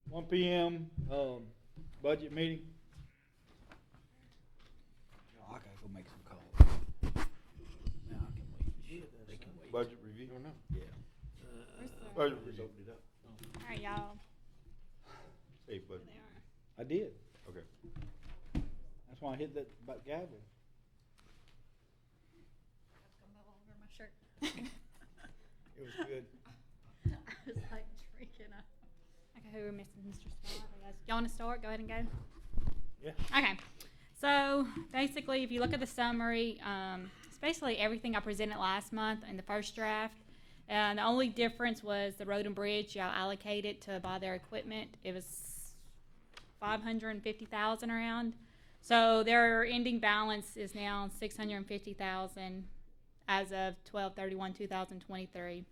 1 p.m. Budget meeting. Oh, I gotta go make some calls. No, I can wait. They can wait. Budget review. I don't know. Yeah. Where's the- Budget Just review. opened it up. All right, y'all. Say budget. There they are. I did. Okay. That's why I hit that gavel. All over my shirt. It was good. I was like freaking out. Okay, who are we missing? Mr. Scott, I guess. Y'all want to start? Go ahead and go. Yeah. Okay. So basically, if you look at the summary, it's basically everything I presented last month in the first draft. The only difference was the road and bridge. Y'all allocated to buy their equipment. It was $550,000 around. So their ending balance is now $650,000 as of 12/31/2023.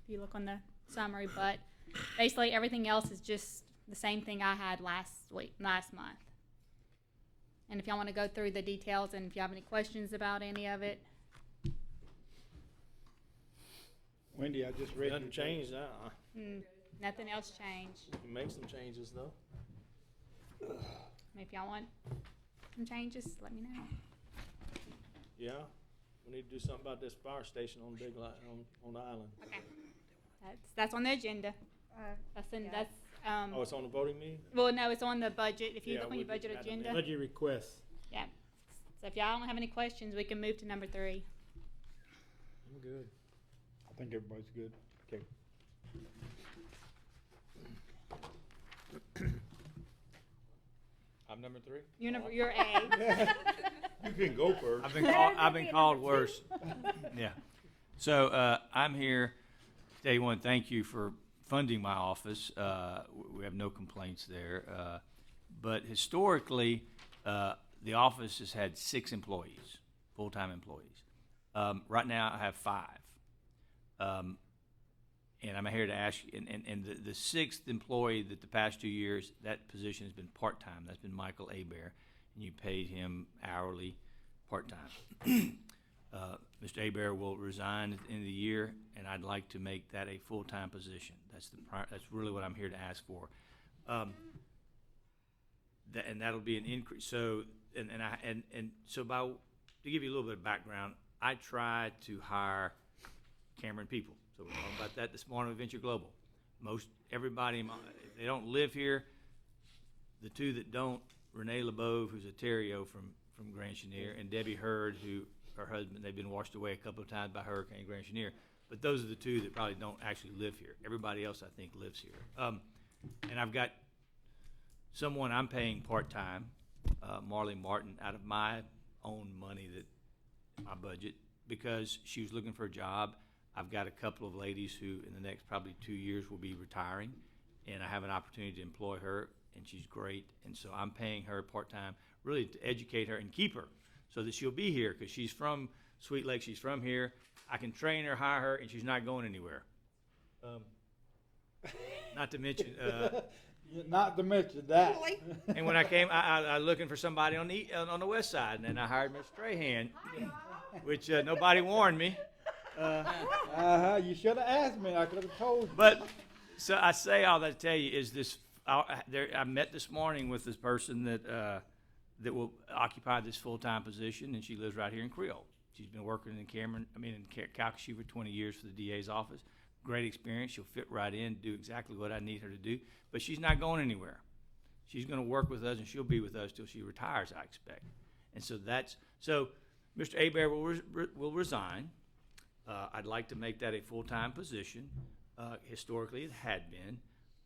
If you look on the summary, but basically everything else is just the same thing I had last month. And if y'all want to go through the details and if you have any questions about any of it. Wendy, I just read. Nothing changed. Nothing else changed. You make some changes though. If y'all want some changes, let me know. Yeah. We need to do something about this fire station on Big Light on the island. Okay. That's on the agenda. That's Oh, it's on the voting meeting? well, no, it's on the budget. If you Yeah, look on your we budget had to agenda. make- requests. Yeah. So if y'all don't have any questions, we can move to number 3. I'm good. I think everybody's good. Okay. I'm number 3? You're A. You can go first. I've been called worse. Yeah. So I'm here today. Want to thank you for funding my office. We have no complaints there. But historically, the office has had 6 employees, full-time employees. Right now, I have 5. And I'm here to ask you, and the 6th employee that the past 2 years, that position has been part-time. That's been Michael Abear, and you paid him hourly, part-time. Mr. Abear will resign at the end of the year, and I'd like to make that a full-time position. That's really what I'm here to ask for. And that'll be an increase. So, so to give you a little bit of background, I try to hire Cameron people. So we're talking about that this morning with Venture Global. Most everybody, if they don't live here, the 2 that don't, Renee LeBeau, who's a Terrio from Grand Chenier, and Debbie Hurd, who her husband, they've been washed away a couple of times by Hurricane Grand Chenier. But those are the 2 that probably don't actually live here. Everybody else, I think, lives here. And I've got someone I'm paying part-time, Marley Martin, out of my own money, my budget, because she was looking for a job. I've got a couple of ladies who in the next probably 2 years will be retiring, and I have an opportunity to employ her, and she's great. And so I'm paying her part-time really to educate her and keep her so that she'll be here because she's from Sweet Lake. She's from here. I can train her, hire her, and she's not going anywhere. Not to mention, Not to mention that. and when I came, I looking for somebody on the west side, and then I hired Mr. Strahan, which nobody warned me. You should have asked me. I could have told you. But so I say all that to tell you is this: I met this morning with this person that will occupy this full-time position, and she lives right here in Creole. She's been working in Calcasieu for 20 years for the DA's office. Great experience. She'll fit right in, do exactly what I need her to do. But she's not going anywhere. She's going to work with us, and she'll be with us till she retires, I expect. And so Mr. Abear will resign. I'd like to make that a full-time position. Historically, it had been,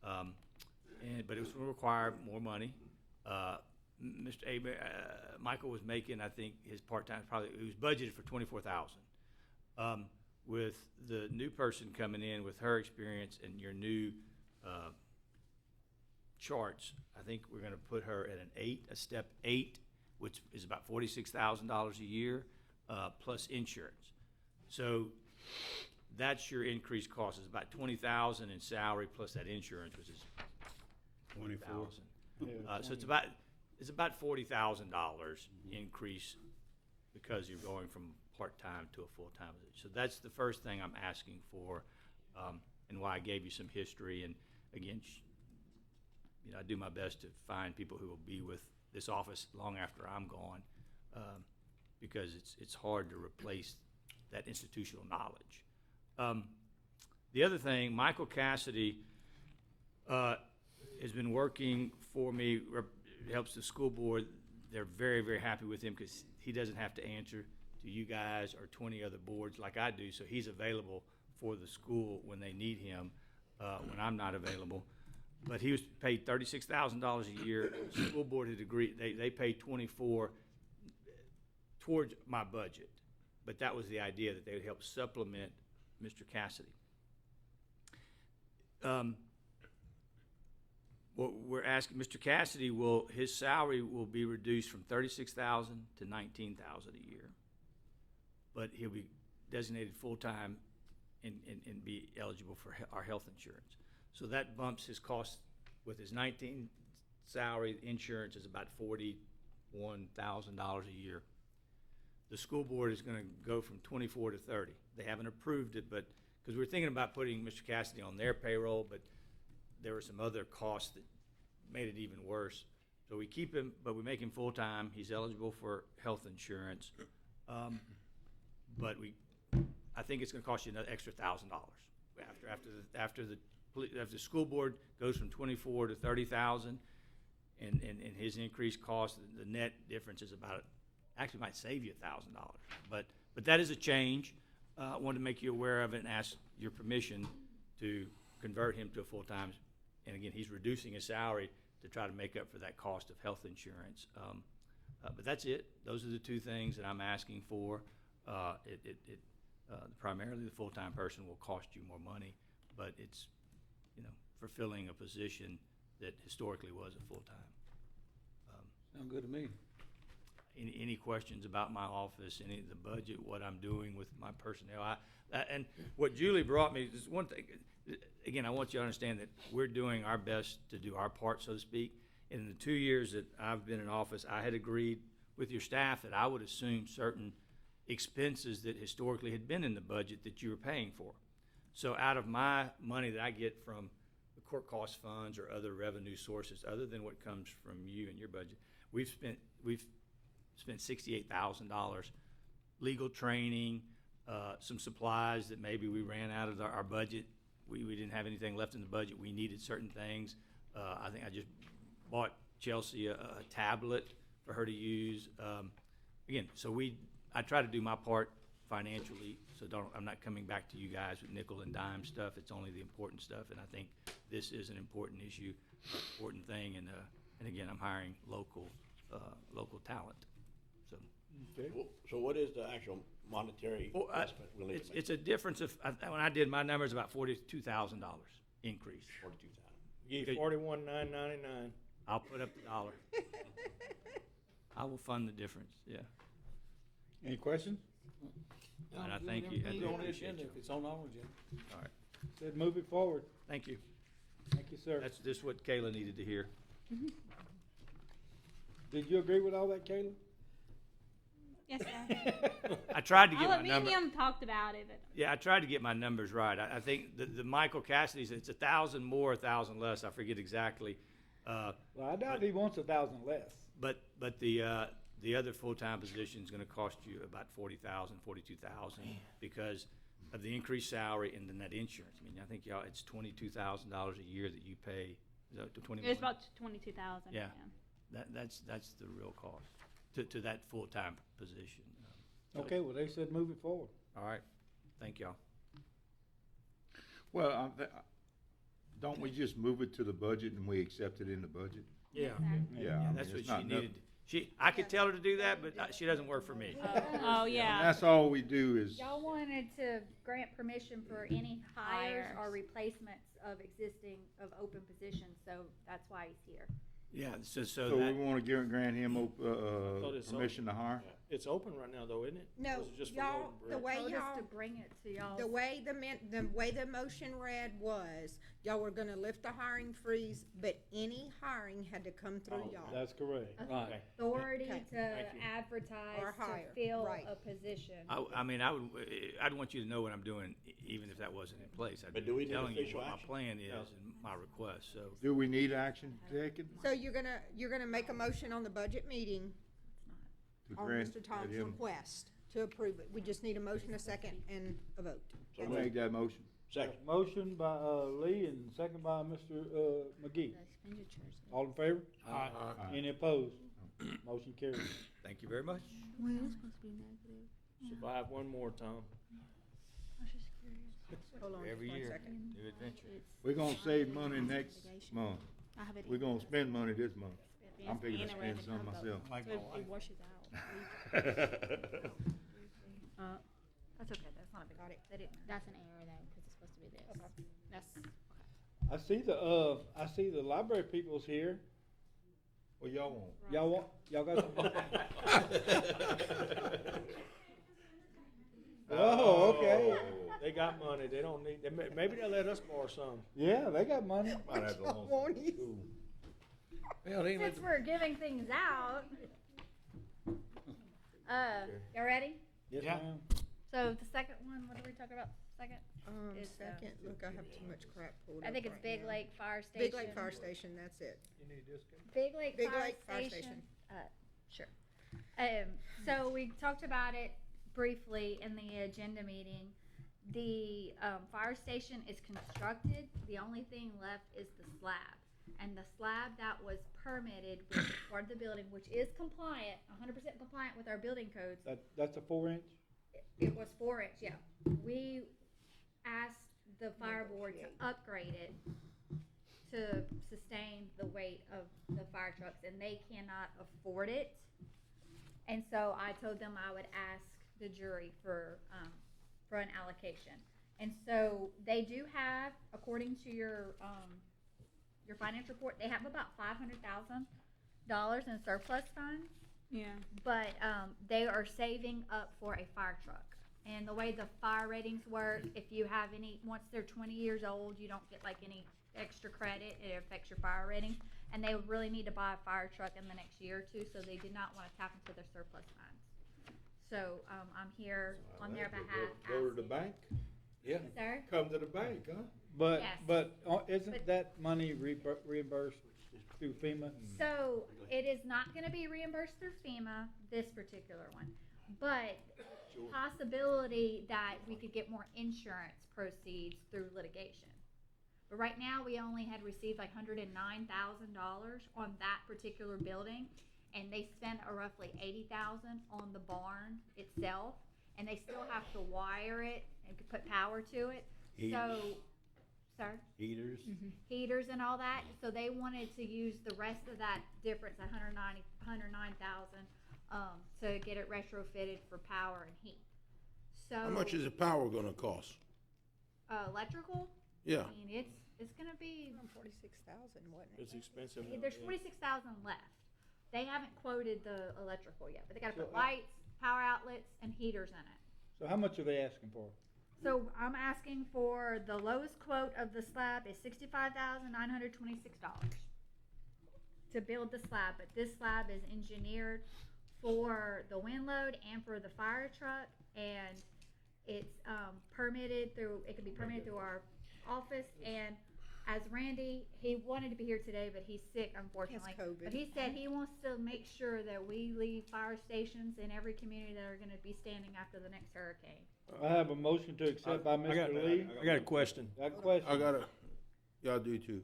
but it was going to require more money. Mr. Abear, Michael was making, I think, his part-time it was budgeted for $24,000. With the new person coming in with her experience and your new charts, I think we're going to put her at a step 8, which is about $46,000 a year, plus insurance. So that's your increased cost. It's about $20,000 in salary plus that insurance, which is $20,000. So it's about $40,000 increase because you're going from part-time to a full-time position. So that's the first thing I'm asking for, and why I gave you some history. And again, you know, I do my best to find people who will be with this office long after I'm gone, because it's hard to replace that institutional knowledge. The other thing, Michael Cassidy has been working for me, helps the school board. They're very, very happy with him because he doesn't have to answer to you guys or 20 other boards like I do, so he's available for the school when they need him, when I'm not available. But he was paid $36,000 a year. The school board had agreed, they paid $24,000 towards my budget, but that was the idea, that they would help supplement Mr. Cassidy. What we're asking, Mr. Cassidy his salary will be reduced from $36,000 to $19,000 a year, but he'll be designated full-time and be eligible for our health insurance. So that bumps his cost with his 19 salary. Insurance is about $41,000 a year. The school board is going to go from 24 to 30. They haven't approved it, but because we're thinking about putting Mr. Cassidy on their payroll, but there were some other costs that made it even worse. So we keep him, but we make him full-time. He's eligible for health insurance. But I think it's going to cost you another extra $1,000 after the school board goes from 24 to 30,000, and his increased cost, the net difference is actually might save you $1,000. But that is a change. I wanted to make you aware of it and ask your permission to convert him to a full-time. And again, he's reducing his salary to try to make up for that cost of health insurance. But that's it. Those are the two things that I'm asking for. Primarily the full-time person will cost you more money, but it's, you know, fulfilling a position that historically was a full-time. Sound good to me. Any questions about my office, any of the budget, what I'm doing with my personnel? And what Julie brought me is one thing. Again, I want you to understand that we're doing our best to do our part, so to speak. In the 2 years that I've been in office, I had agreed with your staff that I would assume certain expenses that historically had been in the budget that you were paying for. So out of my money that I get from the court cost funds or other revenue sources, other than what comes from you and your budget, we've spent $68,000, legal training, some supplies that maybe we ran out of our budget. We didn't have anything left in the budget. We needed certain things. I think I just bought Chelsea a tablet for her to use. Again, so I try to do my part financially, so I'm not coming back to you guys with nickel and dime stuff. It's only the important stuff, and I think this is an important issue, important thing, and again, I'm hiring local talent. So, Okay. So what is the actual monetary investment we'll need to make? it's a difference of, when I did my numbers, about $42,000 increase. 42,000. Give $41,999. I'll put up the dollar. I will fund the difference, yeah. Any questions? And I thank you. I do It's on the appreciate agenda you. if it's on our agenda. All right, Said move it forward. thank you. Thank you, sir. That's just what Kayla needed to hear. Did you agree with all that, Kayla? Yes, sir. I tried to get my number. Aluminium talked about it, but Yeah, I tried to get my numbers right. I think the Michael Cassidy's, it's 1,000 more, 1,000 less. I forget exactly. Well, I doubt he wants 1,000 less. But the other full-time position is going to cost you about $40,000, $42,000 because of the increased salary and the net insurance. I mean, I think y'all, it's $22,000 a year that you pay. Is that to 21? it's about 22,000. Yeah. That's the real cost to that full-time position. Okay, well, they said move it forward. All right. Thank y'all. Well, don't we just move it to the budget and we accept it in the budget? Yeah. Yeah, I mean, That's what it's she not needed. I could tell her to do that, but she doesn't work for me. Oh, And yeah. that's all we do is, Y'all wanted to grant permission for any hires Hires. or replacements of open positions, so that's why he's here. Yeah, so so we that, want to grant him thought it's permission to hire? It's open right now though, isn't it? Or No, is it just for y'all, road and the bridge? way Told us y'all, to bring it to y'all. the way the motion read was, y'all were gonna lift the hiring freeze, but any hiring had to come through y'all. That's correct. Okay. Authority Okay. to Thank you. advertise Or to hire, fill right. a position. I mean, I'd want you to know what I'm doing, even if that wasn't in place. I'd But be do we need telling you official what my action? plan is and my request, so. Do we need action taken So you're gonna make a motion on the budget meeting to on grant Mr. Tom's him? request to approve it. We just need a motion, a second, and a vote. So I moved. make that motion. Second. Motion by, Lee and second by Mr. McGee. The expenditures. All in favor? Aye. Any opposed? Motion carries. Thank you very much. Well, it's supposed to be negative. Survive one more, Tom. I was just curious. Hold on Every just one year, second. new adventure. We're gonna save money next month. I have it. We're gonna spend money this month. It's I'm fixing to and a spend random some combo. myself. So it washes out. That's okay, that's not a big, Got it. they didn't. That's an error though, because it's supposed to be this. That's, I see the library people's here. What y'all want? Y'all got some? Oh, okay. They got money, they don't need, maybe they'll let us borrow some. Yeah, they got money. Might have to loan Won't some he? school. Since we're giving things out, y'all ready? Yes, ma'am. So the second one, what are we talking about? Second? Is, Second, look, I have too much crap pulled up. I think it's right Big now. Lake Fire Station. Big Lake Fire Station, that's it. Big Lake Big Fire Lake Fire Station. Sure. So we talked about it briefly in the agenda meeting. The fire station is constructed. The only thing left is the slab. And the slab that was permitted, which is part of the building, which is compliant, 100% compliant with our building codes. That's a 4-inch? It was 4-inch, yeah. We asked the fire board to upgrade it to sustain the weight of the fire trucks, and they cannot afford it. And so I told them I would ask the jury for an allocation. And so they do have, according to your finance report, they have about $500,000 in surplus funds. yeah. But they are saving up for a fire truck. And the way the fire ratings work, if you have any, once they're 20 years old, you don't get like any extra credit. It affects your fire rating. And they really need to buy a fire truck in the next year or two, so they did not want to tap into their surplus funds. So I'm here on their behalf. Go to the asking- bank? Yeah. Sir? Come to the bank, huh? But, Yes. isn't But- that money reimbursed through FEMA? So it is not going to be reimbursed through FEMA, this particular one, but possibility that we could get more insurance proceeds through litigation. But right now, we only had received like $109,000 on that particular building, and they spent a roughly $80,000 on the barn itself, and they still have to wire it and put power to it. So, sir? Heaters. Heaters and all that, so they wanted to use the rest of that difference, $109,000, to get it retrofitted for power and heat. So How much is the power gonna cost? electrical? Yeah. I mean, it's gonna be, 46,000, wasn't it? It's expensive. now, there's yeah. 46,000 left. They haven't quoted the electrical yet, but they gotta put So, lights, power outlets, and heaters in it. So how much are they asking for? So I'm asking for the lowest quote of the slab is $65,926 to build the slab, but this slab is engineered for the wind load and for the fire truck, and it's permitted through, it can be permitted through our office, and as Randy, he wanted to be here today, but he's sick, unfortunately. COVID. But he said he wants to make sure that we leave fire stations in every community that are gonna be standing after the next hurricane. I have a motion to accept by Mr. Lee. I got a question. Got a question? I gotta, y'all do too.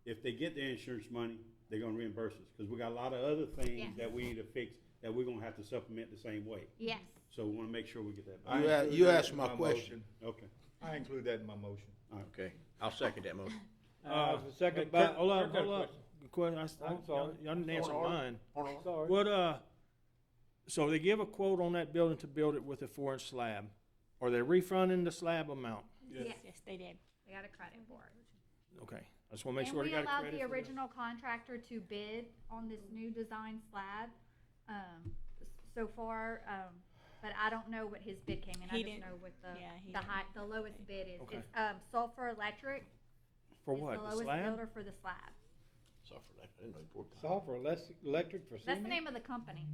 If they get the insurance money, they're gonna reimburse us, cause we got a lot of other things Yes. that we need to fix, that we're gonna have to supplement the same way. Yes. So we wanna make sure we get that. I You include you that asked in my question. Okay. I include that in my motion. Okay, I'll second that motion. The second Hey, by. Kurt, hold up, Kirk got a hold up. question. Good question. I'm sorry. Y'all didn't answer mine. Sorry. What, so they give a quote on that building to build it with a 4-inch slab. Are they refunding the slab amount? Yes. Yes, they did. They got a credit for it. Okay, I just wanna make And sure they we got a allowed credit the for this. original contractor to bid on this new design slab. so far, but I don't know what his bid came in. I He just didn't- know what yeah, he the lowest bid is. Okay. It's, Sulphur Electric For is what, the the lowest slab? builder for the slab. Suffer that, I didn't know you poured concrete. Sulfur electric for That's the cement? name of the company.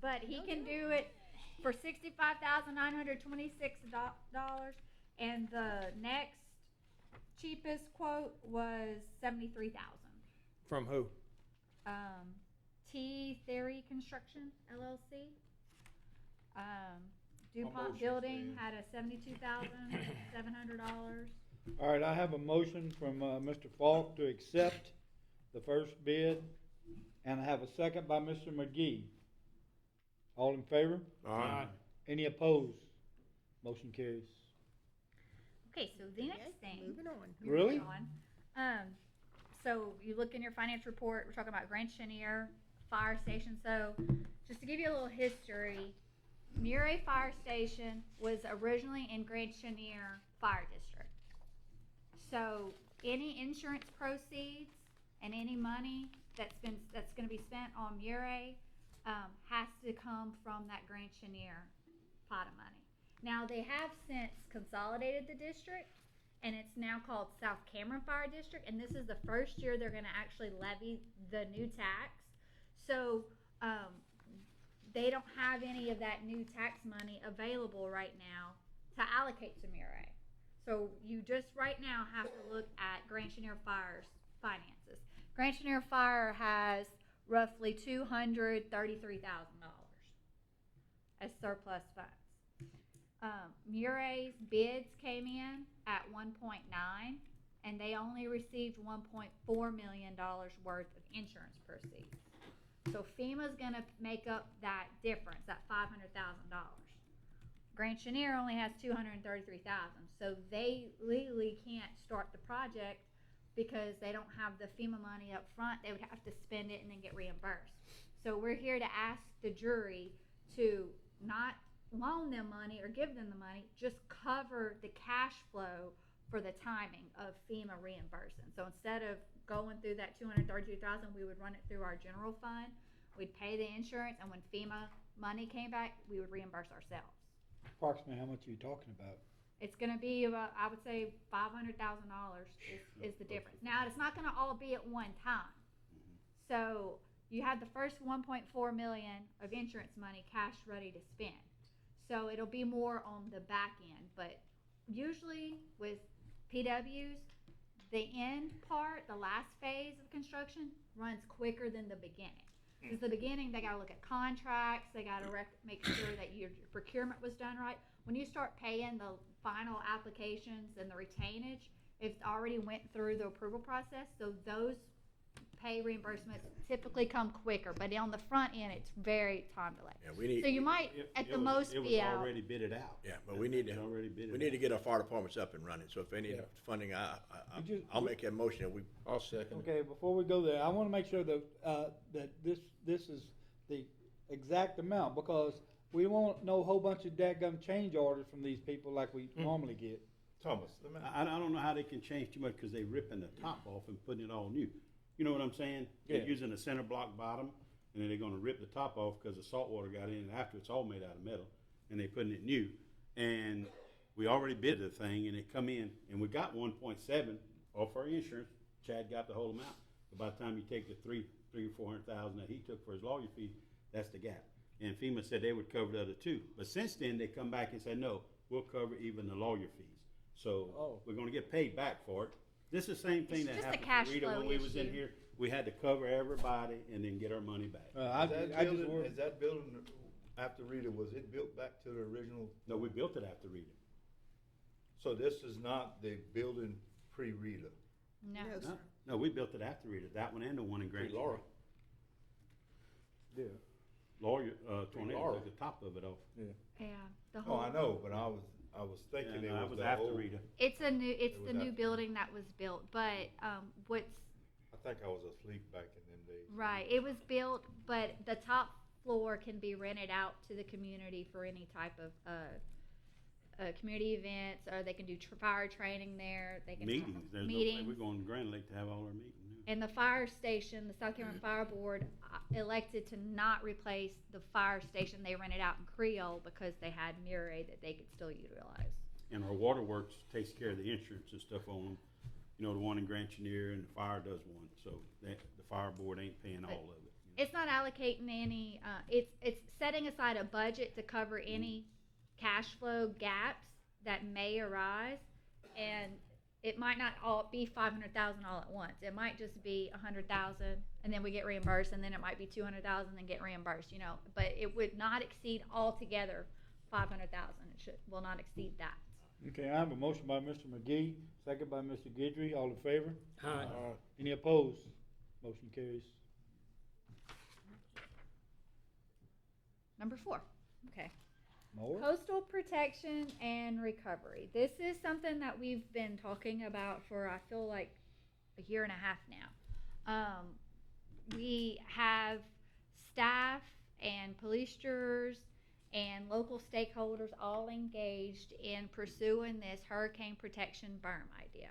But he can do it for $65,926, and the next cheapest quote was $73,000. From who? T Theory Construction LLC. DuPont Promotions, Building man. had a $72,700. All right, I have a motion from, Mr. Falk to accept the first bid, and I have a second by Mr. McGee. All in favor? Aye. Any opposed? Motion carries. Okay, so the Okay, next thing. moving on. Really? So you look in your finance report, we're talking about Grand Chenier Fire Station. So just to give you a little history, Murray Fire Station was originally in Grand Chenier Fire District. So any insurance proceeds and any money that's gonna be spent on Murray, has to come from that Grand Chenier pot of money. Now, they have since consolidated the district, and it's now called South Cameron Fire District, and this is the first year they're gonna actually levy the new tax. So, they don't have any of that new tax money available right now to allocate to Murray. So you just right now have to look at Grand Chenier Fire's finances. Grand Chenier Fire has roughly $233,000 as surplus funds. Murray's bids came in at 1.9, and they only received $1.4 million worth of insurance proceeds. So FEMA's gonna make up that difference, that $500,000. Grand Chenier only has $233,000, so they legally can't start the project because they don't have the FEMA money up front. They would have to spend it and then get reimbursed. So we're here to ask the jury to not loan them money or give them the money, just cover the cash flow for the timing of FEMA reimbursing. So instead of going through that $232,000, we would run it through our general fund. We'd pay the insurance, and when FEMA money came back, we would reimburse ourselves. Approximately how much are you talking about? It's gonna be about, I would say, $500,000 is the difference. Now, it's not gonna all be at one time. So you have the first 1.4 million of insurance money cash ready to spend. So it'll be more on the back end, but usually with PWs, the end part, the last phase of construction runs quicker than the beginning. Because the beginning, they gotta look at contracts, they gotta make sure that your procurement was done right. When you start paying the final applications and the retainage, it's already went through the approval process, so those pay reimbursements typically come quicker, but on the front end, it's very time delayed. Yeah, we need. So you might, at the most, It was be out. already bidded out. Yeah, but we need It to, was already bidded we need to out. get our fire departments up and running, so if they need Yeah. funding, We just- I'll make that motion that we, I'll second it. Okay, before we go there, I wanna make sure that, that this is the exact amount, because we won't know a whole bunch of dadgum change orders from these people like we normally get. Thomas, let me, I don't know how they can change too much, cause they ripping the top off and putting it all new. You know what I'm saying? They're Yeah. using a center block bottom, and then they're gonna rip the top off, cause the salt water got in, and after it's all made out of metal, and they putting it new. And we already bid the thing, and it come in, and we got 1.7 off our insurance. Chad got the whole amount. But by the time you take the three or 400,000 that he took for his lawyer fee, that's the gap. And FEMA said they would cover the other two. But since then, they come back and said, no, we'll cover even the lawyer fees. So Oh. we're gonna get paid back for it. This is the same thing It's that just a happened cash to Rita flow when we was in issue. here. We had to cover everybody and then get our money back. I just worry. is that building after Rita, was it built back to the original? No, we built it after Rita. So this is not the building pre-Rita? No. No, No, sir. no, we built it after Rita, that one and the one in Grand. Laura. Yeah. Lawyer, tornado Laura. took the top of it off. Yeah, the Oh, whole. I know, but I was thinking Yeah, it no, was that was the after old. Rita. It's the was new after. building that was built, but, what's, I think I was asleep back in them days. right, it was built, but the top floor can be rented out to the community for any type of, community events, or they can do fire training there, they can. Meetings, there's no, Meetings. we're going to Grand Lake to have all our meetings. And the fire station, the South Carolina Fire Board elected to not replace the fire station they rented out in Creole because they had Murray that they could still utilize. And our waterworks takes care of the insurance and stuff on them. You know, the one in Grand Chenier, and the fire does one, so the fire board ain't paying all of it. It's not allocating any, it's setting aside a budget to cover any cash flow gaps that may arise. And it might not all be 500,000 all at once. It might just be 100,000 and then we get reimbursed, and then it might be 200,000 and get reimbursed, you know, but it would not exceed altogether 500,000. Will not exceed that. Okay, I have a motion by Mr. McGee, second by Mr. Guidry. All in favor? Aye. Any opposed? Motion carries. Number 4. Okay. More? Coastal protection and recovery. This is something that we've been talking about for, I feel like, a year and a half now. We have staff and police jurors and local stakeholders all engaged in pursuing this hurricane protection berm idea,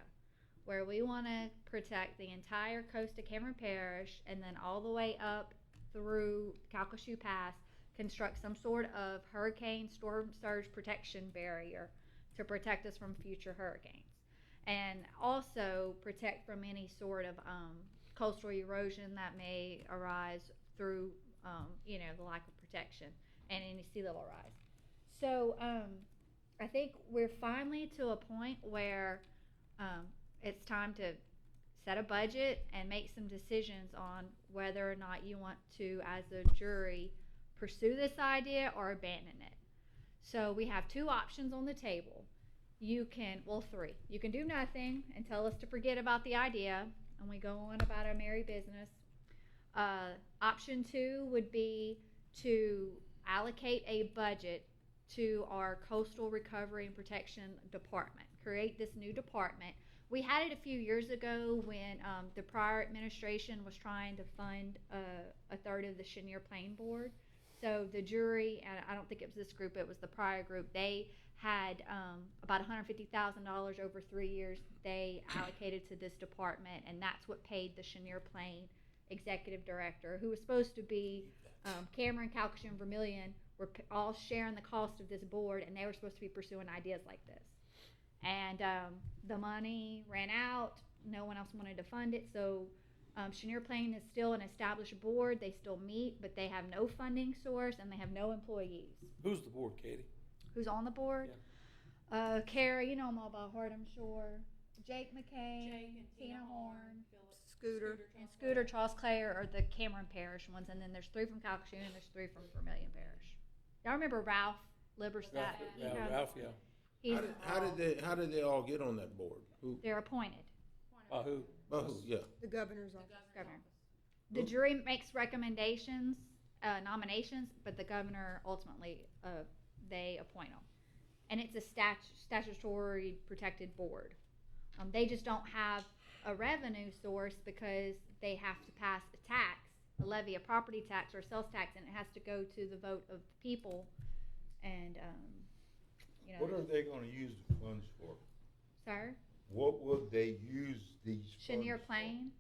where we want to protect the entire coast of Cameron Parish and then all the way up through Calcasieu Pass, construct some sort of hurricane storm surge protection barrier to protect us from future hurricanes, and also protect from any sort of coastal erosion that may arise through the lack of protection and any sea level rise. So I think we're finally to a point where it's time to set a budget and make some decisions on whether or not you want to, as a jury, pursue this idea or abandon it. So we have 2 options on the table. You can, well, 3. You can do nothing and tell us to forget about the idea, and we go on about our merry business. Option 2 would be to allocate a budget to our coastal recovery and protection department, create this new department. We had it a few years ago when the prior administration was trying to fund a third of the Chenier Plain Board. So the jury, and I don't think it was this group, it was the prior group, they had about $150,000 over 3 years they allocated to this department, and that's what paid the Chenier Plain executive director, who was supposed to be Cameron, Calcasieu, and Vermilion were all sharing the cost of this board, and they were supposed to be pursuing ideas like this. And the money ran out. No one else wanted to fund it, so Chenier Plain is still an established board. They still meet, but they have no funding source, and they have no employees. Who's the board, Katie? Who's on the board? Carrie, you know them all by heart, I'm sure. Jake McCain, Tina Horn, Scooter. and Scooter, Charles Clare are the Cameron Parish ones, and then there's 3 from Calcasieu and there's 3 from Vermilion Parish. Y'all remember Ralph Liberstadt? Ralph, yeah. He's, How did they all get on that board? Who? they're appointed. Who? Who? Yeah. The governor's office. Governor. The jury makes recommendations, nominations, but the governor ultimately, they appoint them. And it's a statutory protected board. They just don't have a revenue source because they have to pass a tax, a levy, a property tax or a sales tax, and it has to go to the vote of the people. And, What are they gonna use the funds for? Sir? What will they use these funds for? Chenier Plain?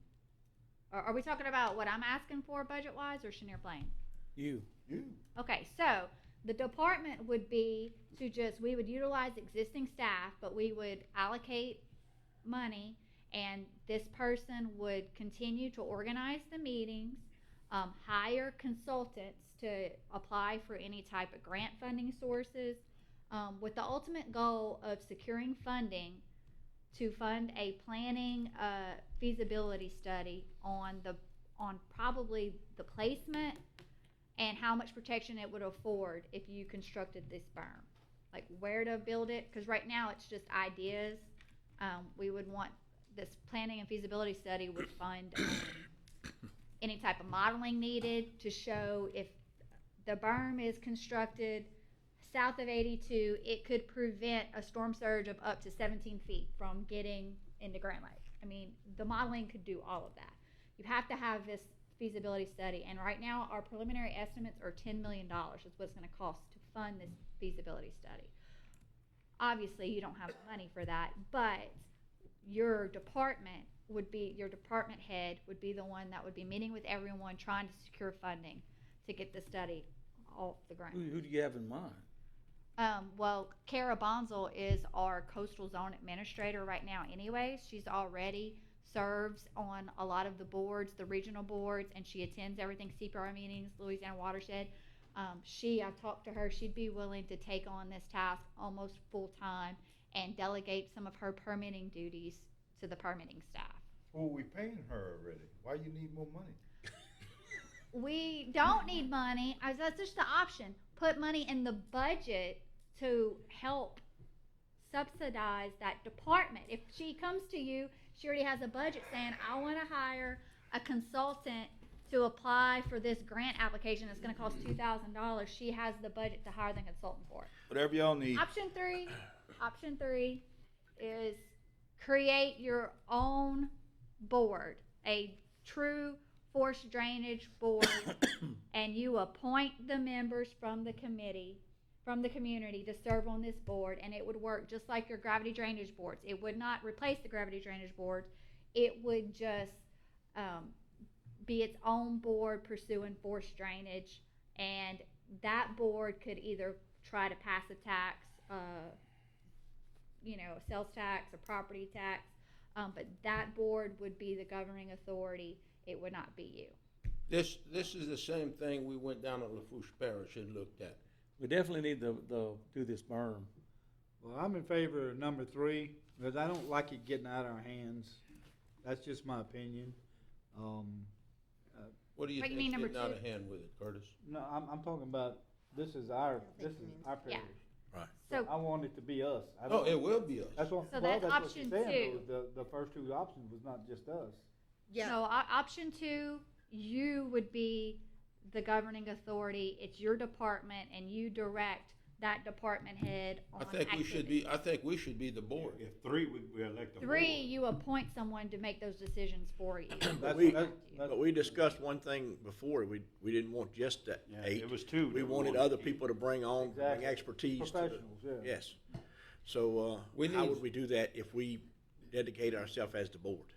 Or are we talking about what I'm asking for budget-wise or Chenier Plain? You. You. Okay, so the department would be to we would utilize existing staff, but we would allocate money, and this person would continue to organize the meetings, hire consultants to apply for any type of grant funding sources, with the ultimate goal of securing funding to fund a planning feasibility study on probably the placement and how much protection it would afford if you constructed this berm, like where to build it, because right now it's just ideas. We would want this planning and feasibility study would fund any type of modeling needed to show if the berm is constructed south of 82, it could prevent a storm surge of up to 17 feet from getting into Grand Lake. I mean, the modeling could do all of that. You have to have this feasibility study, and right now our preliminary estimates are $10 million is what it's going to cost to fund this feasibility study. Obviously, you don't have the money for that, but your department would be, your department head would be the one that would be meeting with everyone, trying to secure funding to get the study off the ground. Who do you have in mind? Well, Kara Bonzel is our coastal zone administrator right now anyway. She's already serves on a lot of the boards, the regional boards, and she attends everything, CPR meetings, Louisiana Watershed. I talked to her, she'd be willing to take on this task almost full-time and delegate some of her permitting duties to the permitting staff. Well, we paying her already. Why you need more money? We don't need money. That's just the option. Put money in the budget to help subsidize that department. If she comes to you, she already has a budget saying, I want to hire a consultant to apply for this grant application. It's going to cost $2,000. She has the budget to hire the consultant for it. Whatever y'all need. Option three is create your own board, a true forced drainage board, and you appoint the members from the community to serve on this board, and it would work just like your gravity drainage boards. It would not replace the gravity drainage boards. It would just be its own board pursuing forced drainage, and that board could either try to pass a tax, a sales tax, a property tax, but that board would be the governing authority. It would not be you. This is the same thing we went down to Lafourche Parish and looked at. We definitely need to do this berm. Well, I'm in favor of number 3, because I don't like it getting out of our hands. That's just my opinion. What do you What you think's mean, number getting out two? of hand with it, Curtis? No, I'm talking about, this is our Yeah. parish. Right. So I want it to be us. I Oh, don't- it will be us. That's what, So well, that's that's what she's option saying, two. though. The first 2 options was not just us. Yeah, So option 2, you would be the governing authority. It's your department, and you direct that department head on I think we should activities. be, I think we should be the board. If 3, we elect a board. 3, you appoint someone to make those decisions for you. That's, we- that's, But we discussed one thing before, we didn't want just the Yeah, 8. it was 2 We that we wanted wanted other to keep. people to bring on, bring Exactly. expertise to the. Professionals, yeah. Yes. So, We how need- would we do that if we dedicate ourselves as the board?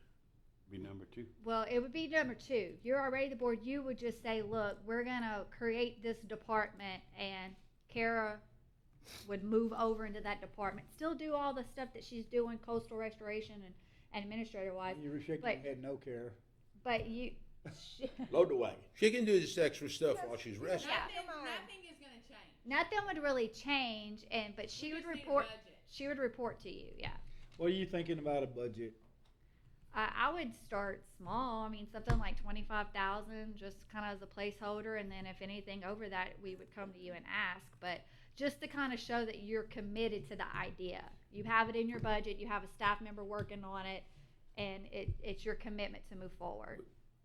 Be number 2. Well, it would be number 2. You're already the board. You would just say, look, we're going to create this department, and Kara would move over into that department. Still do all the stuff that she's doing, coastal restoration and administrator-wise. You were shaking But- your head, no care. But you... Load the wagon. She can do this extra stuff while she's resting. Yeah. Nothing is gonna change. Nothing would really change, but she We would just need a report. budget. She would report to you. Yeah, What are you thinking about a budget? I would start small. I mean, something like 25,000, just kind of as a placeholder, and then if anything over that, we would come to you and ask. But just to kind of show that you're committed to the idea. You have it in your budget. You have a staff member working on it, and it's your commitment to move forward.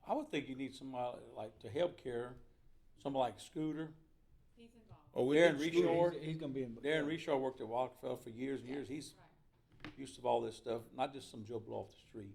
I would think you need somebody like to help Kara, somebody like Scooter. He's involved. Oh, we Darren need Reed Scooter. Short. He's gonna be in. Darren Reshaw worked at Rockefeller for years and years. He's used to all this stuff, not just some Joe Blow off the street.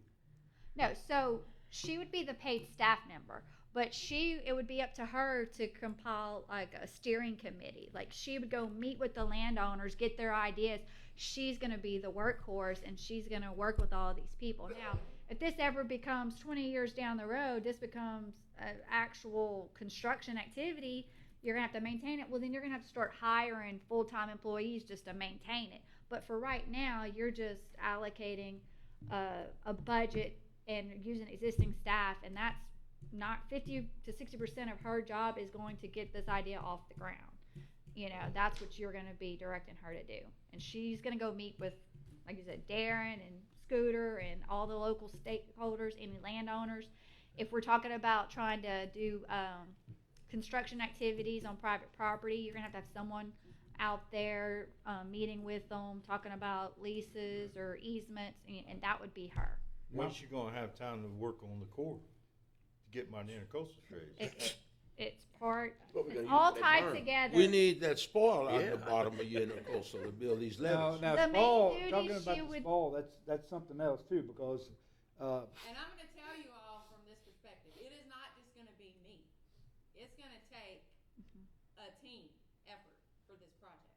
No, so she would be the paid staff member, but it would be up to her to compile like a steering committee. Like she would go meet with the landowners, get their ideas. She's going to be the workhorse, and she's going to work with all these people. Now, if this ever becomes 20 years down the road, this becomes an actual construction activity, you're going to have to maintain it. Well, then you're going to have to start hiring full-time employees just to maintain it. But for right now, you're just allocating a budget and using existing staff, and that's not 50 to 60% of her job is going to get this idea off the ground. You know, that's what you're going to be directing her to do. And she's going to go meet with, like you said, Darren and Scooter and all the local stakeholders, any landowners. If we're talking about trying to do construction activities on private property, you're going to have someone out there meeting with them, talking about leases or easements, and that would be her. When's she gonna have time to work on the core to get my intercoastal trades? It's part, What we gonna it's use all for that tied berm? together. We need that spoil out Yeah. the bottom of your intercoastal to build these Now, levees. now The main fall, duty talking about she the would- fall, that's something else too, because, And I'm gonna tell you all from this perspective, it is not just gonna be me. It's gonna take a team effort for this project.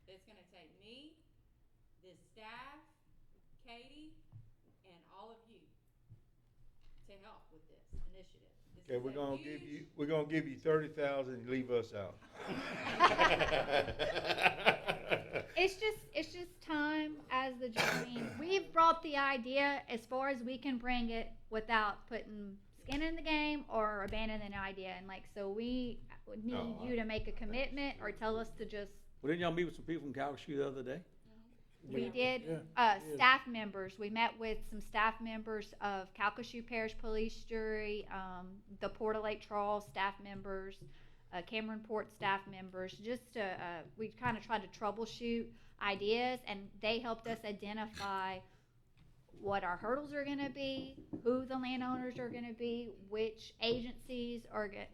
It's gonna take me, this staff, Katie, and all of to help with this initiative. This Okay, is a huge- we're gonna give you 30,000 and leave us out. It's just time as the, I mean, we've brought the idea as far as we can bring it without putting skin in the game or abandoning the idea. And like, so we would need you to make a commitment or tell us to just, Well, didn't y'all meet with some people from Calcasieu the other day? we did, staff members. We met with some staff members of Calcasieu Parish Police Jury, the Port of Lake Charles staff members, Cameron Port staff members, just to, we kind of tried to troubleshoot ideas, and they helped us identify what our hurdles are going to be, who the landowners are going to be, which agencies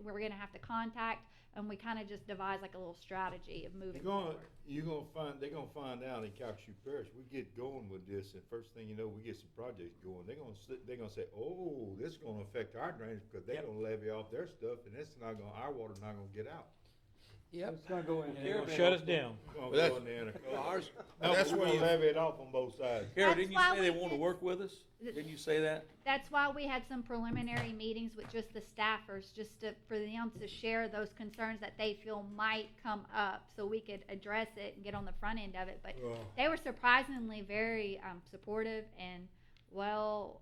we're going to have to contact, and we kind of just devised like a little strategy of moving forward. They're gonna find out in Calcasieu Parish, we get going with this, and first thing you know, we get some projects going. They're gonna say, oh, this is gonna affect our drainage, because they're gonna levy off their stuff, and our water's not gonna get out. It's gonna go in. And they're gonna shut us down. We're Well, gonna go in there and ours- no, that's we're where gonna you- levy it off on both sides. Carol, That's didn't you why say they we want to did- work with us? Didn't you say that? That's why we had some preliminary meetings with just the staffers, just for them to share those concerns that they feel might come up, so we could address it and get on the front end of it. But they were surprisingly very supportive and well.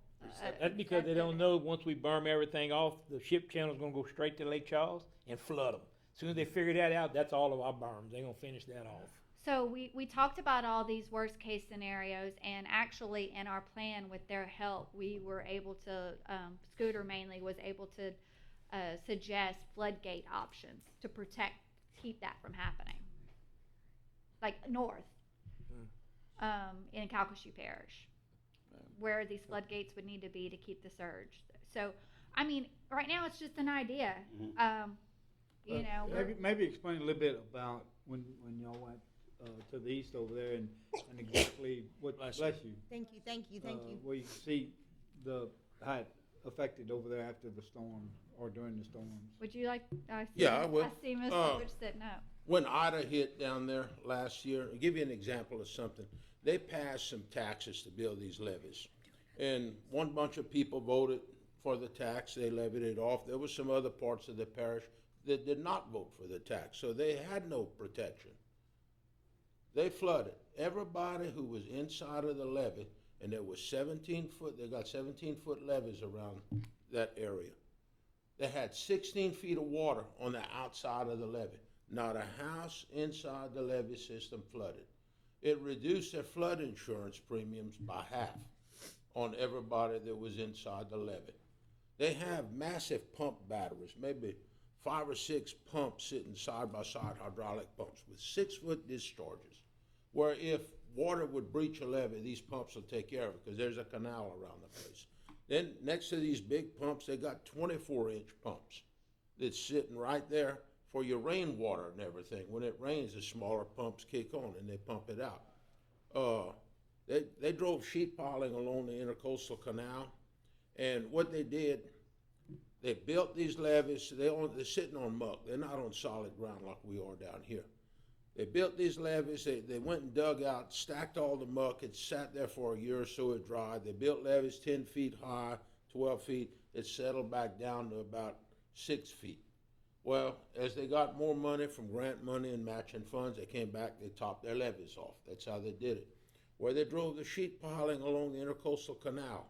That's because they don't know once we burn everything off, the ship channel's gonna go straight to Lake Charles and flood them. As soon as they figure that out, that's all of our berms. They're gonna finish that off. So we talked about all these worst case scenarios, and actually in our plan with their help, we were able to, Scooter mainly was able to suggest floodgate options to keep that from happening. Like north, in Calcasieu Parish, where these floodgates would need to be to keep the surge. So, I mean, right now it's just an idea. You know, Maybe explain a little bit about when y'all went to the east over there and exactly what, bless you. Thank you. Where you see how it affected over there after the storm or during the storms. would you like? Yeah, I would. I see Mr. Rich sitting up. When Ida hit down there last year, I'll give you an example of something. They passed some taxes to build these levees. And one bunch of people voted for the tax, they levied it off. There were some other parts of the parish that did not vote for the tax, so they had no protection. They flooded. Everybody who was inside of the levee, and there was 17-foot, they got 17-foot levees around that area. They had 16 feet of water on the outside of the levee. Not a house inside the levee system flooded. It reduced their flood insurance premiums by half on everybody that was inside the levee. They have massive pump batteries, maybe 5 or 6 pumps sitting side by side, hydraulic pumps with 6-foot discharges, where if water would breach a levee, these pumps will take care of it because there's a canal around the place. Then next to these big pumps, they got 24-inch pumps that's sitting right there for your rainwater and everything. When it rains, the smaller pumps kick on and they pump it out. They drove sheet piling along the Intercoastal Canal, and what they did, they built these levees. They're sitting on muck. They're not on solid ground like we are down here. They built these levees. They went and dug out, stacked all the muck. It sat there for a year or so. It dried. They built levees 10 feet high, 12 feet. It settled back down to about 6 feet. Well, as they got more money from grant money and matching funds, they came back, they topped their levees off. That's how they did it. Where they drove the sheet piling along the Intercoastal Canal.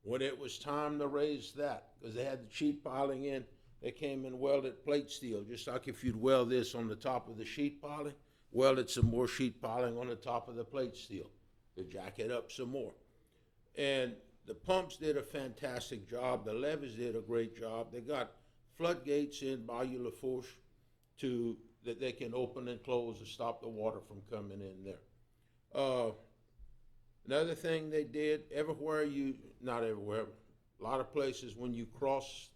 When it was time to raise that, because they had the sheet piling in, they came and welded plate steel, just like if you'd weld this on the top of the sheet piling, welded some more sheet piling on the top of the plate steel to jack it up some more. And the pumps did a fantastic job. The levees did a great job. They got floodgates in Bayou Lafourche that they can open and close to stop the water from coming in there. Another thing they did, not everywhere, a lot of places when you cross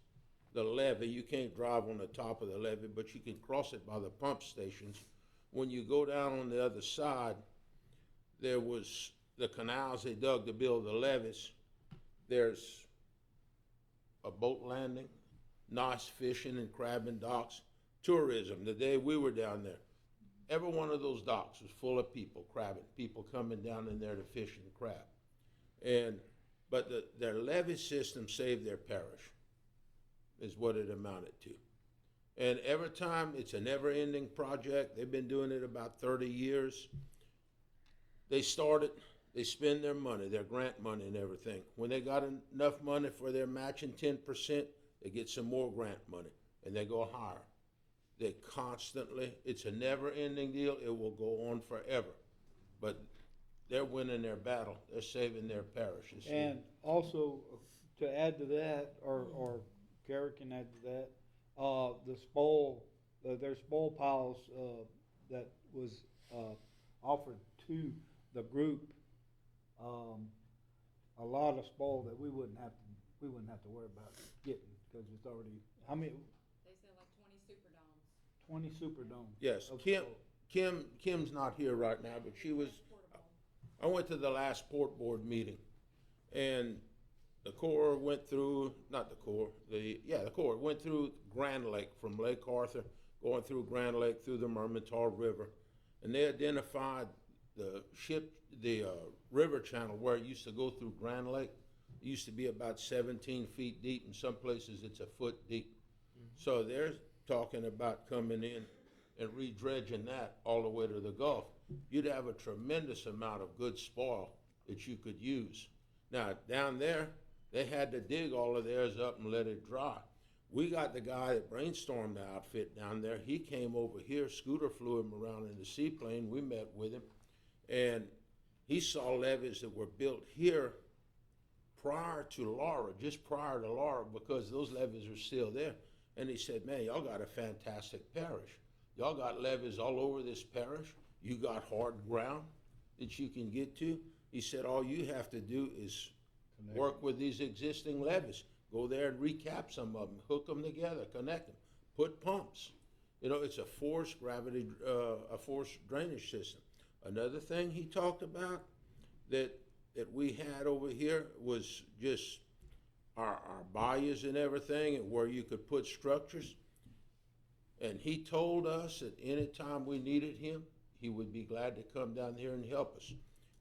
the levee, you can't drive on the top of the levee, but you can cross it by the pump stations. When you go down on the other side, there was the canals they dug to build the levees. There's a boat landing, nice fishing and crabbing docks, tourism. The day we were down there, every one of those docks was full of people crabbing, people coming down in there to fish and crab. And But their levy system saved their parish, is what it amounted to. And every time, it's a never-ending project. They've been doing it about 30 years. They started, they spend their money, their grant money and everything. When they got enough money for their matching 10%, they get some more grant money, and they go higher. They constantly, it's a never-ending deal. It will go on forever. But they're winning their battle. They're saving their parishes. And also, to add to that, or Kara can add to that, the spoil, their spoil piles, that was, offered to the group, a lot of spoil that we wouldn't have to worry about getting, because it's already, how many, They said like 20 Superdomes. 20 Superdomes. Yes, of Kim's not here right now, but she was, I went to the last port board meeting, and the Corps went through, not the Corps, the Corps went through Grand Lake, from Lake Arthur, going through Grand Lake, through the Mermentau River, and they identified the river channel where it used to go through Grand Lake. It used to be about 17 feet deep, in some places it's a foot deep. So they're talking about coming in and re-dredging that all the way to the Gulf. You'd have a tremendous amount of good spoil that you could use. Now, down there, they had to dig all of theirs up and let it dry. We got the guy that brainstormed the outfit down there. He came over here, Scooter flew him around in the seaplane. We met with him, and he saw levees that were built here prior to Laura, just prior to Laura, because those levees are still there. And he said, man, y'all got a fantastic parish. Y'all got levees all over this parish. You got hard ground that you can get to. He said, all you have to do is work with these existing levees. Go there and recap some of them, hook them together, connect them, put pumps. You know, it's a forced drainage system. Another thing he talked about that we had over here was just our bayous and everything, and where you could put structures. And he told us that any time we needed him, he would be glad to come down here and help us.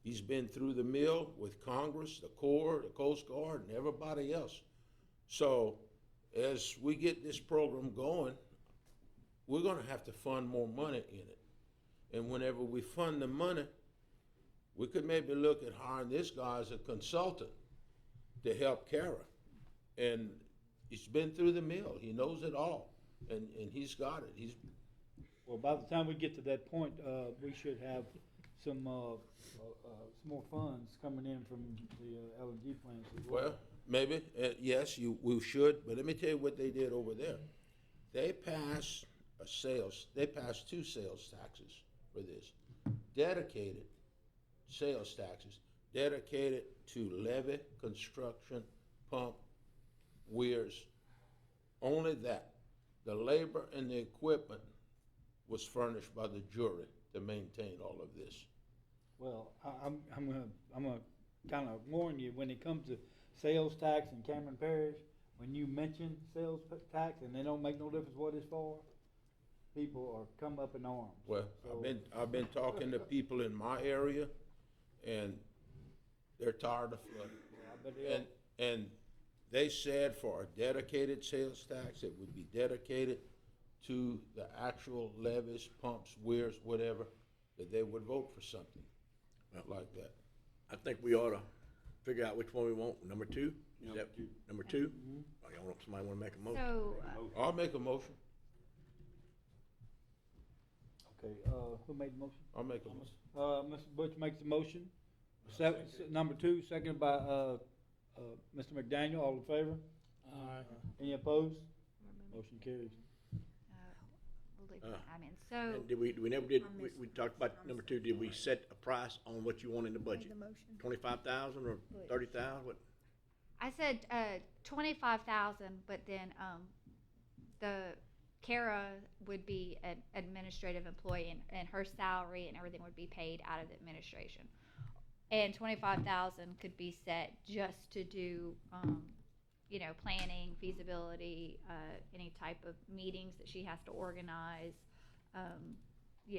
He's been through the mill with Congress, the Corps, the Coast Guard, and everybody else. So as we get this program going, we're gonna have to fund more money in it. And whenever we fund the money, we could maybe look at hiring this guy as a consultant to help Kara. And he's been through the mill, he knows it all, and he's got it. Well, by the time we get to that point, we should have some more funds coming in from the LNG plants as well. Well, maybe, yes, we should, but let me tell you what they did over there. They passed two sales taxes for this. Dedicated sales taxes, dedicated to levee, construction, pump, weirs, only that. The labor and the equipment was furnished by the jury to maintain all of this. Well, I'm gonna kind of warn you, when it comes to sales tax in Cameron Parish, when you mention sales tax and they don't make no difference what it's for, people are come up in arms. Well, So- I've been talking to people in my area, and they're tired of flooding. Yeah, I bet they are. And they said for a dedicated sales tax, it would be dedicated to the actual levies, pumps, weirs, whatever, that they would vote for something like that. I think we ought to figure out which one we want. Number two? Is Number that two. number two? Or y'all want, somebody wanna make a motion? So, I'll make a motion. Okay, who made the motion? I'll make a motion. Mr. Butch makes the motion. Number two, seconded by, Mr. McDaniel, all in favor? Any opposed? Motion carries. we'll leave Uh, that. So, And did we never did, we talked about number two, did we set a price on what you want in the budget? 25,000 or 30,000, what? I said 25,000, but then the Kara would be an administrative employee, and her salary and everything would be paid out of the administration. And 25,000 could be set just to do, planning, feasibility, any type of meetings that she has to organize,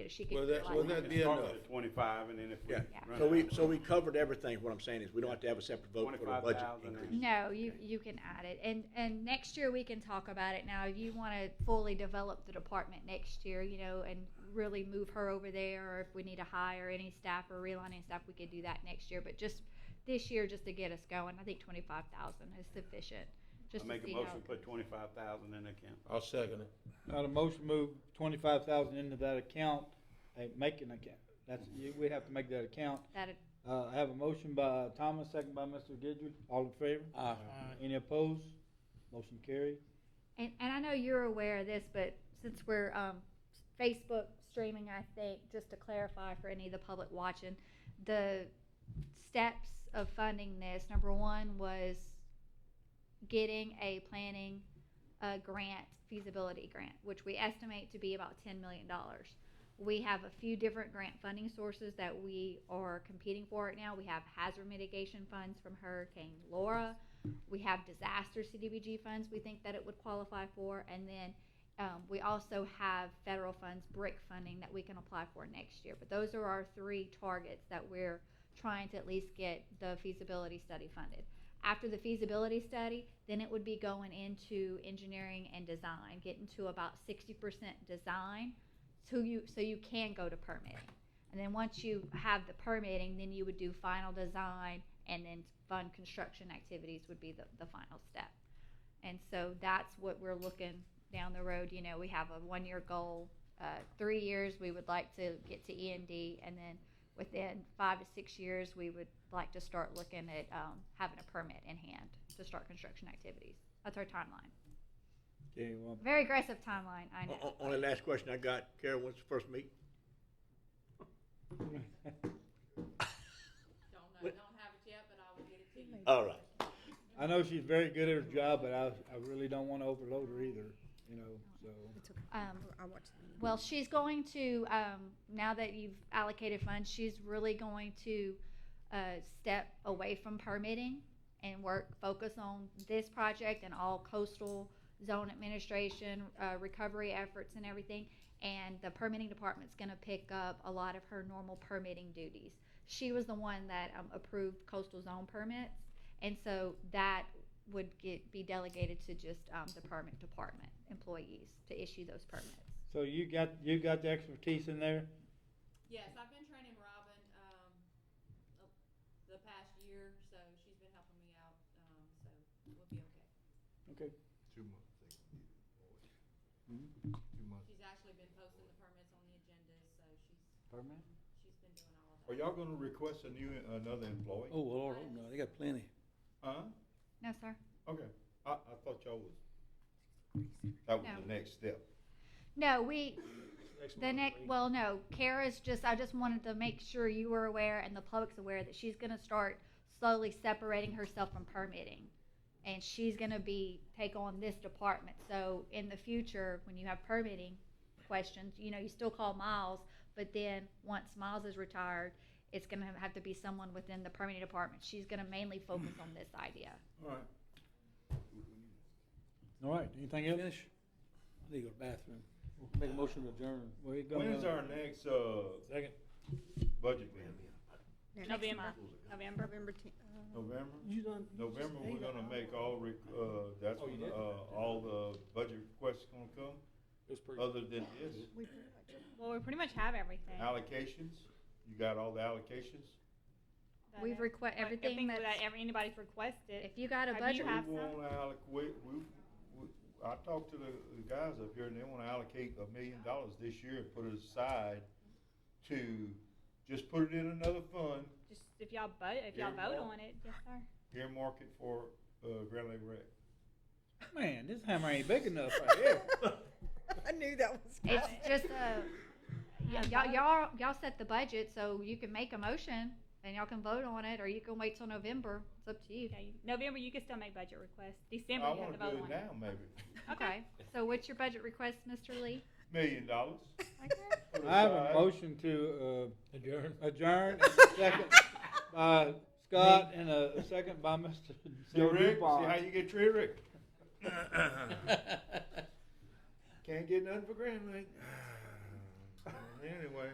she could. Will that utilize be Start enough? with 25, and then if we Yeah, run out- so we covered everything. What I'm saying is, we don't have to have a separate vote for the budget 25,000 increase. No, you can add it, and next year we can talk about it. Now, if you want to fully develop the department next year, and really move her over there, or if we need to hire any staff or realigning staff, we could do that next year. But just this year, just to get us going, I think 25,000 is sufficient. Just I to make a see motion how to put 25,000 in the account. I'll second it. Got a motion move 25,000 into that account, make an account. We have to make that account. that. I have a motion by Thomas, second by Mr. Gidry. All in favor? Any opposed? Motion carried. And I know you're aware of this, but since we're Facebook streaming, I think, just to clarify for any of the public watching, the steps of funding this, number one was getting a planning grant, feasibility grant, which we estimate to be about $10 million. We have a few different grant funding sources that we are competing for right now. We have hazard mitigation funds from Hurricane Laura. We have disaster CDBG funds we think that it would qualify for. And then we also have federal funds, BRIC funding, that we can apply for next year. But those are our three targets that we're trying to at least get the feasibility study funded. After the feasibility study, then it would be going into engineering and design, getting to about 60% design, so you can go to permitting. And then once you have the permitting, then you would do final design, and then fund construction activities would be the final step. And so that's what we're looking down the road. We have a 1-year goal. 3 years we would like to get to E&D, and then within 5 to 6 years we would like to start looking at having a permit in hand to start construction activities. That's our timeline. Okay, well, Very aggressive timeline, I know. Only last question I got, Carol, when's the first meeting? Don't have it yet, but I will get it to you. All right. I know she's very good at her job, but I really don't want to overload her either, so. I watched the meeting. Well, she's going to, now that you've allocated funds, she's really going to step away from permitting and focus on this project and all coastal zone administration, recovery efforts and everything. And the permitting department's going to pick up a lot of her normal permitting duties. She was the one that approved coastal zone permits, and so that would be delegated to just the permit department employees to issue those permits. So you got the expertise in there? Yes, I've been training Robin the past year, so she's been helping me out, so we'll be okay. Okay. 2 months. 2 months. She's actually been posting the permits on the agenda, so she's Permit? been doing all of Are that. y'all gonna request another employee? Oh, Lord, no, they got plenty. Huh? No, sir. Okay, I thought y'all that was No. the next step. No, no, Kara's I just wanted to make sure you were aware and the public's aware that she's gonna start slowly separating herself from permitting. And she's gonna take on this department. So in the future, when you have permitting questions, you still call Miles, but then once Miles is retired, it's gonna have to be someone within the permitting department. She's gonna mainly focus on this idea. All right. All right, anything else? Finish? I need to go to the bathroom. Make a motion to adjourn. Where you going? When's our next, Second. budget meeting? Next November. month, November. November November? You done? November, we're gonna make all, that's when, all the budget requests gonna come, It's pretty. other than this. we pretty much- Well, we pretty much have everything. Allocations, you got all the allocations? Done We've everything everything that that's, anybody's requested. if you got a Have budget, you have We some? wanna I talked to the guys up here, and they wanna allocate $1 million this year and put it aside to just put it in another fund, Just if y'all vote on it, yes, sir. earmark it for, Grand Lake Rec. Man, this hammer ain't big enough right here. I knew that was it's coming. just y'all set the budget, so you can make a motion and y'all can vote on it, or you can wait till November. It's up to you. Okay, November, you can still make budget requests. December, I you have to wanna vote do on it it. now, maybe. Okay. So what's your budget request, Mr. Lee? $1 million. I have a motion to Adjourn. adjourn, and a second by Scott, and a second by Mr. See, Rick, see Dupont. how you get treated, Rick? Can't get nothing for Grand Lake. Anyway.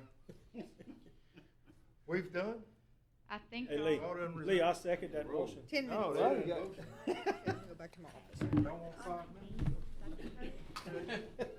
We've done? I think. Hey, Lee, All done Lee, I second that motion. 10 No, minutes. they didn't vote. Go back to my office. Don't want 5 minutes.